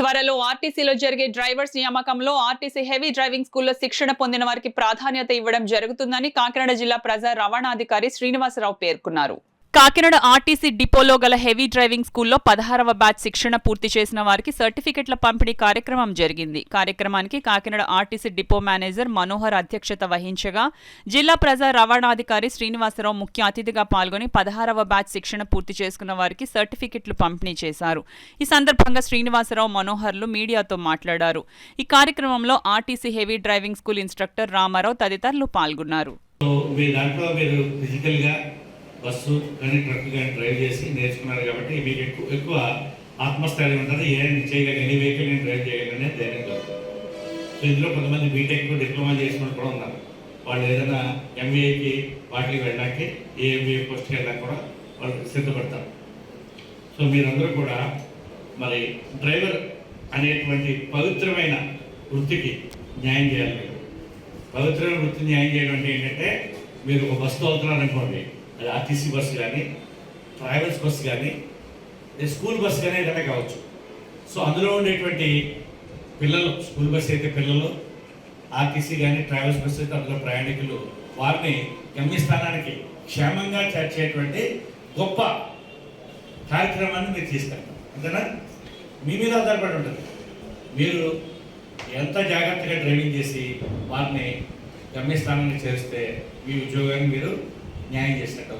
త్వరలో ఆర్టీసీలో జరిగే డ్రైవర్స్ నియామకంలో ఆర్టీసీ హెవీ డ్రైవింగ్ స్కూల్లో శిక్షణ పొందిన వారికి ప్రాధాన్యత ఇవ్వడం జరుగుతుందని కాకినాడ జిల్లా ప్రజా రవాణాధికారి శ్రీనివాసరావు పేర్కొన్నారు. కాకినాడ ఆర్టీసీ డిపోలో గల హెవీ డ్రైవింగ్ స్కూల్లో 16వ బ్యాచ్ శిక్షణ పూర్తి చేసిన వారికి సర్టిఫికెట్ల పంపిణీ కార్యక్రమం జరిగింది. కార్యక్రమానికి Kakinada RTC depot manager Manohar అధ్యక్షత వహించగా జిల్లా ప్రజా రవాణాధికారి శ్రీనివాసరావు ముఖ్య అతిథిగా పాల్గొని 16వ బ్యాచ్ శిక్షణ పూర్తి చేసుకున్న వారికి సర్టిఫికెట్లు పంపిణీ చేశారు. ఈ సందర్భంగా శ్రీనివాసరావు, మనోహర్లు మీడియాతో మాట్లాడారు. ఈ కార్యక్రమంలో RTC heavy driving school instructor Ramarao తదితరులు పాల్గొన్నారు. బస్సు కానీ ట్రక్ కానీ డ్రైవ్ చేసి నేర్చుకున్నారు కాబట్టి మీకు ఎక్కువ ఆత్మస్థైర్యం ఉంటుంది. చేయగలిగి ఎనీ వెహికల్ నేను డ్రైవ్ చేయగలనే ధైర్యం కలుగుతుంది. సో ఇందులో కొంతమంది బీటెక్ డిప్లొమా చేసుకుని కూడా ఉన్నారు. వాళ్ళు ఏదైనా ఎంబీఏకి వాటికి వెళ్ళడానికి ఏ ఎంబీఏ పోస్ట్కి వెళ్ళడానికి కూడా వాళ్ళు సిద్ధపడతారు. సో మీరందరూ కూడా మరి డ్రైవర్ అనేటువంటి పవిత్రమైన వృత్తికి న్యాయం చేయాలి. మీరు పవిత్రమైన వృత్తిని న్యాయం చేయడం అంటే ఏంటంటే, మీరు ఒక బస్సు తోలుతున్నారనుకోండి, అది ఆర్టీసీ బస్సు కానీ, ట్రావెల్స్ బస్సు కానీ, స్కూల్ బస్సు కానీ ఏదైనా కావచ్చు. సో అందులో ఉండేటువంటి పిల్లలు, స్కూల్ బస్సు అయితే పిల్లలు, ఆర్టీసీ కానీ ట్రావెల్స్ బస్సు అయితే అందులో ప్రయాణికులు, వారిని గమ్యస్థానానికి క్షేమంగా చేర్చేటువంటి గొప్ప కార్యక్రమాన్ని మీరు తీసుకెళ్తారు. అంతేనా? మీ మీద ఆధారపడి ఉంటుంది. మీరు ఎంత జాగ్రత్తగా డ్రైవింగ్ చేసి వారిని గమ్యస్థానానికి చేస్తే మీ ఉద్యోగాన్ని మీరు న్యాయం చేసినట్టు.